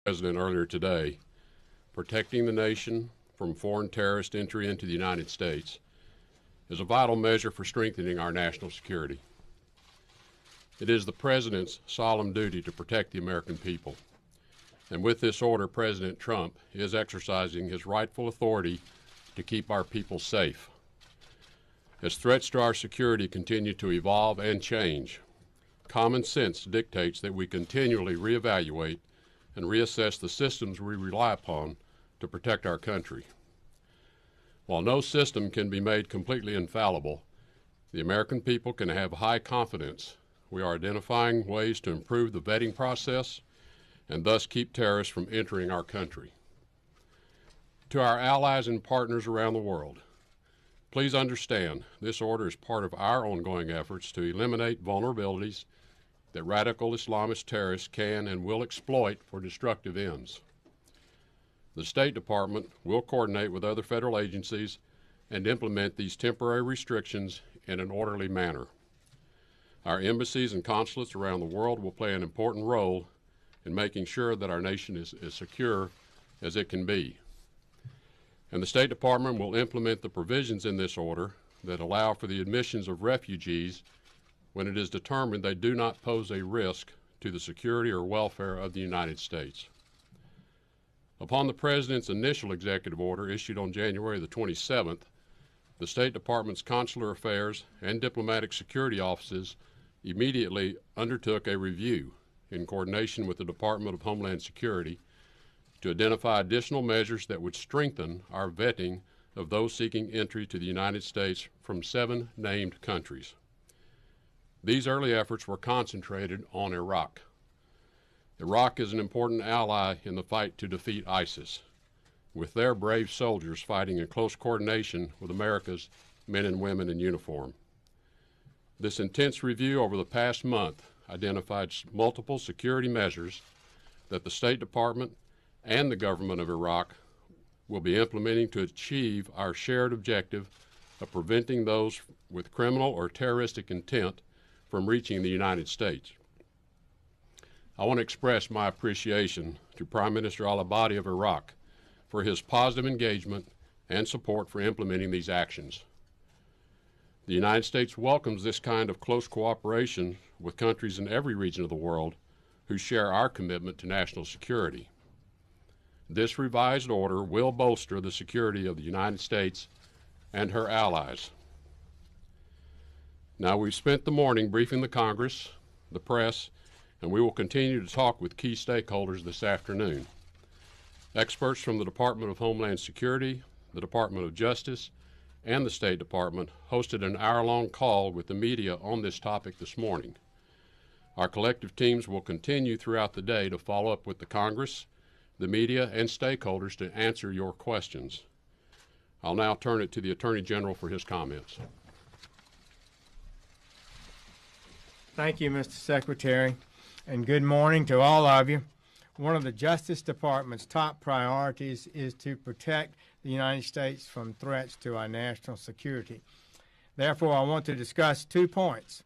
President earlier today, protecting the nation from foreign terrorist entry into the United States is a vital measure for strengthening our national security. It is the President's solemn duty to protect the American people. And with this order, President Trump is exercising his rightful authority to keep our people safe. As threats to our security continue to evolve and change, common sense dictates that we continually reevaluate and reassess the systems we rely upon to protect our country. While no system can be made completely infallible, the American people can have high confidence we are identifying ways to improve the vetting process and thus keep terrorists from entering our country. To our allies and partners around the world, please understand this order is part of our ongoing efforts to eliminate vulnerabilities that radical Islamist terrorists can and will exploit for destructive ends. The State Department will coordinate with other federal agencies and implement these temporary restrictions in an orderly manner. Our embassies and consulates around the world will play an important role in making sure that our nation is as secure as it can be. And the State Department will implement the provisions in this order that allow for the admissions of refugees when it is determined they do not pose a risk to the security or welfare of the United States. Upon the President's initial executive order issued on January the 27th, the State Department's Consular Affairs and Diplomatic Security offices immediately undertook a review in coordination with the Department of Homeland Security to identify additional measures that would strengthen our vetting of those seeking entry to the United States from 7 named countries. These early efforts were concentrated on Iraq. Iraq is an important ally in the fight to defeat ISIS, with their brave soldiers fighting in close coordination with America's men and women in uniform. This intense review over the past month identified multiple security measures that the State Department and the government of Iraq will be implementing to achieve our shared objective of preventing those with criminal or terroristic intent from reaching the United States. I want to express my appreciation to Prime Minister al-Abadi of Iraq for his positive engagement and support for implementing these actions. The United States welcomes this kind of close cooperation with countries in every region of the world who share our commitment to national security. This revised order will bolster the security of the United States and her allies. Now, we've spent the morning briefing the Congress, the press, and we will continue to talk with key stakeholders this afternoon. Experts from the Department of Homeland Security, the Department of Justice, and the State Department hosted an hour-long call with the media on this topic this morning. Our collective teams will continue throughout the day to follow up with the Congress, the media, and stakeholders to answer your questions. I'll now turn it to the Attorney General for his comments. Thank you, Mr. Secretary, and good morning to all of you. One of the Justice Department's top priorities is to protect the United States from threats to our national security. Therefore, I want to discuss 2 points.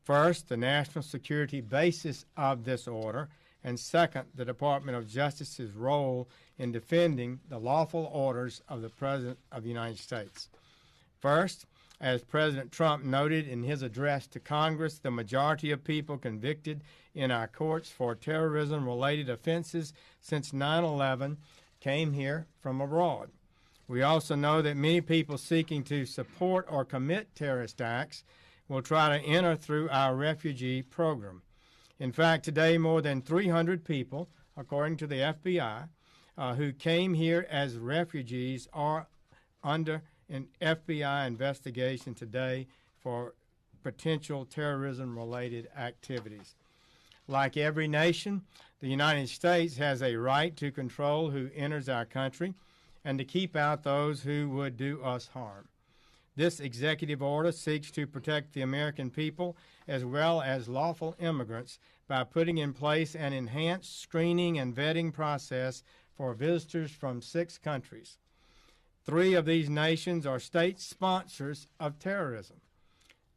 First, the national security basis of this order, and second, the Department of Justice's role in defending the lawful orders of the President of the United States. First, as President Trump noted in his address to Congress, the majority of people convicted in our courts for terrorism-related offenses since 9/11 came here from abroad. We also know that many people seeking to support or commit terrorist acts will try to enter through our refugee program. In fact, today more than 300 people, according to the FBI, who came here as refugees are under an FBI investigation today for potential terrorism-related activities. Like every nation, the United States has a right to control who enters our country and to keep out those who would do us harm. This executive order seeks to protect the American people as well as lawful immigrants by putting in place an enhanced screening and vetting process for visitors from 6 countries. 3 of these nations are state sponsors of terrorism.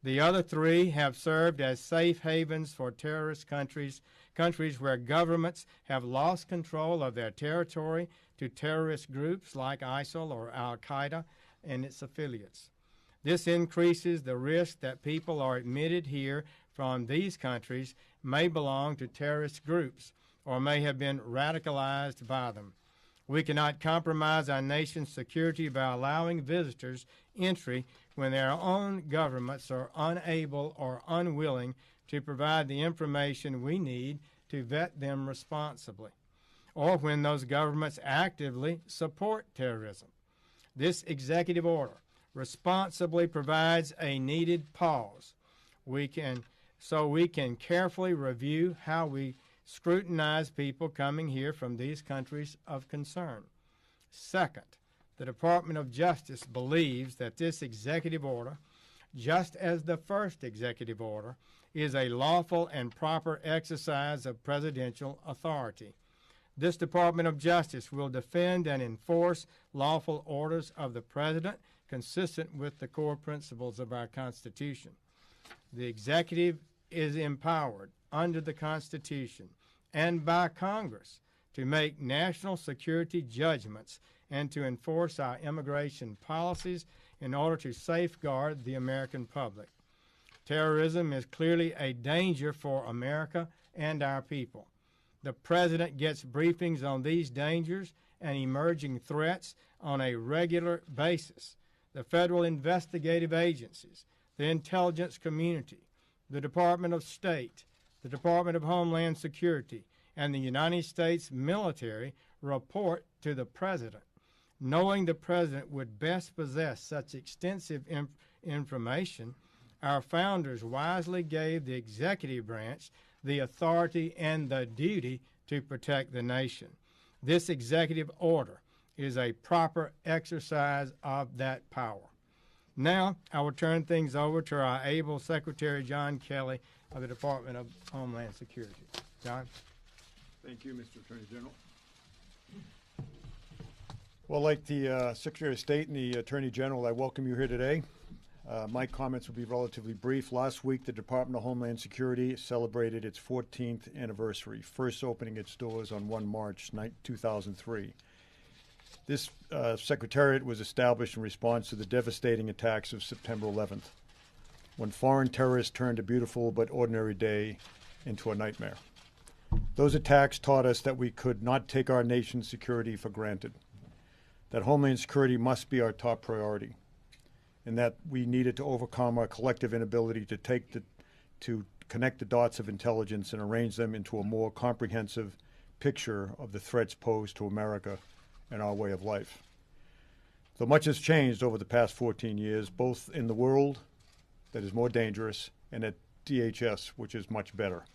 The other 3 have served as safe havens for terrorist countries countries where governments have lost control of their territory to terrorist groups like ISIL or Al-Qaeda and its affiliates. This increases the risk that people are admitted here from these countries may belong to terrorist groups or may have been radicalized by them. We cannot compromise our nation's security by allowing visitors entry when their own governments are unable or unwilling to provide the information we need to vet them responsibly, or when those governments actively support terrorism. This executive order responsibly provides a needed pause. We can carefully review how we scrutinize people coming here from these countries of concern. Second, the Department of Justice believes that this executive order, just as the first executive order, is a lawful and proper exercise of presidential authority. This Department of Justice will defend and enforce lawful orders of the President consistent with the core principles of our Constitution. The executive is empowered under the Constitution and by Congress to make national security judgments and to enforce our immigration policies in order to safeguard the American public. Terrorism is clearly a danger for America and our people. The President gets briefings on these dangers and emerging threats on a regular basis. The federal investigative agencies, the intelligence community, the Department of State, the Department of Homeland Security, and the United States military report to the President. Knowing the President would best possess such extensive information, our founders wisely gave the executive branch the authority and the duty to protect the nation. This executive order is a proper exercise of that power. Now, I will turn things over to our able Secretary John Kelly of the Department of Homeland Security. John? Thank you, Mr. Attorney General. Well, like the Secretary of State and the Attorney General, I welcome you here today. My comments will be relatively brief. Last week, the Department of Homeland Security celebrated its 14th anniversary, first opening its doors on 1 March 2003. This Secretariat was established in response to the devastating attacks of September 11th, when foreign terrorists turned a beautiful but ordinary day into a nightmare. Those attacks taught us that we could not take our nation's security for granted, that Homeland Security must be our top priority, and that we needed to overcome our collective inability to connect the dots of intelligence and arrange them into a more comprehensive picture of the threats posed to America and our way of life. Though much has changed over the past 14 years, both in the world that is more dangerous and at DHS, which is much better.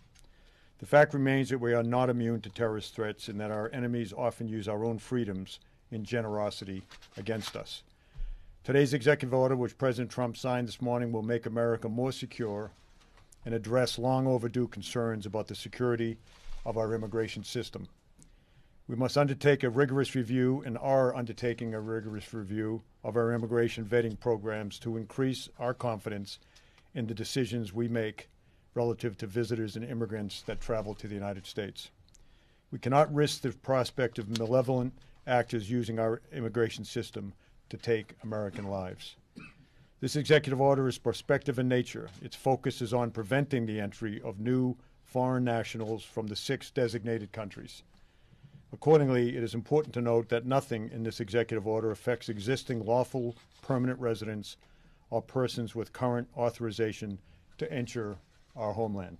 The fact remains that we are not immune to terrorist threats and that our enemies often use our own freedoms in generosity against us. Today's executive order, which President Trump signed this morning, will make America more secure and address long overdue concerns about the security of our immigration system. We must undertake a rigorous review and are undertaking a rigorous review of our immigration vetting programs to increase our confidence in the decisions we make relative to visitors and immigrants that travel to the United States. We cannot risk the prospect of malevolent actors using our immigration system to take American lives. This executive order is prospective in nature. Its focus is on preventing the entry of new foreign nationals from the 6 designated countries. Accordingly, it is important to note that nothing in this executive order affects existing lawful permanent residents or persons with current authorization to enter our homeland.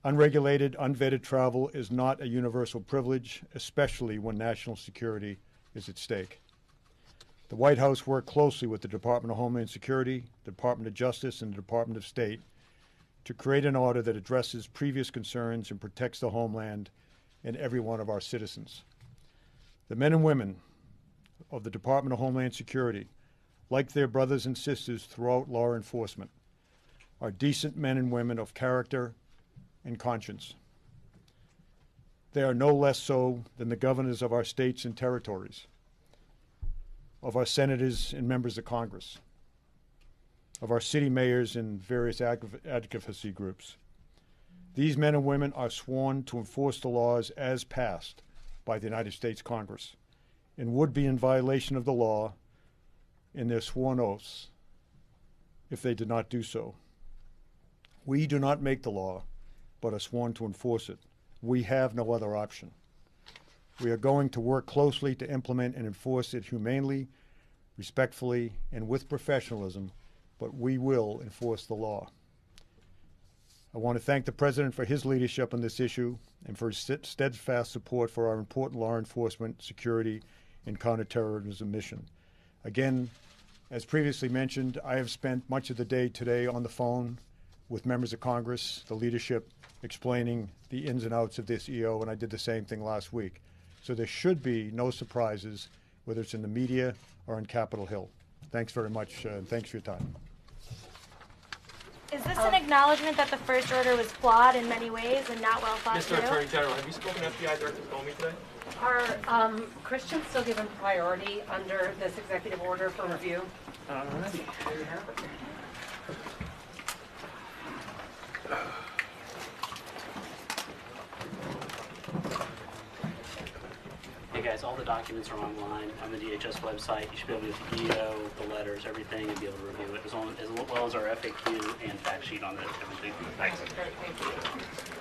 Unregulated, unvetted travel is not a universal privilege, especially when national security is at stake. The White House worked closely with the Department of Homeland Security, the Department of Justice, and the Department of State to create an order that addresses previous concerns and protects the homeland and every one of our citizens. The men and women of the Department of Homeland Security, like their brothers and sisters throughout law enforcement, are decent men and women of character and conscience. They are no less so than the governors of our states and territories, of our senators and members of Congress, of our city mayors and various advocacy groups. These men and women are sworn to enforce the laws as passed by the United States Congress and would be in violation of the law in their sworn oaths if they did not do so. We do not make the law, but are sworn to enforce it. We have no other option. We are going to work closely to implement and enforce it humanely, respectfully, and with professionalism, but we will enforce the law. I want to thank the President for his leadership on this issue and for his steadfast support for our important law enforcement, security, and counterterrorism mission. Again, as previously mentioned, I have spent much of the day today on the phone with members of Congress, the leadership, explaining the ins and outs of this EO, and I did the same thing last week. So there should be no surprises, whether it's in the media or on Capitol Hill. Thanks very much, and thanks for your time. Is this an acknowledgement that the first order was flawed in many ways and not well thought Mr. through? Attorney General, have you spoken to FBI Director Comey today? Are Christians still given priority under this executive order for review? All right. There you have it. Hey guys, all the documents are online on the DHS website. You should be able to get the EO, the letters, everything, and be able to review it, as well as our FAQ and fact sheet on it, everything. Thanks. Great, thank you.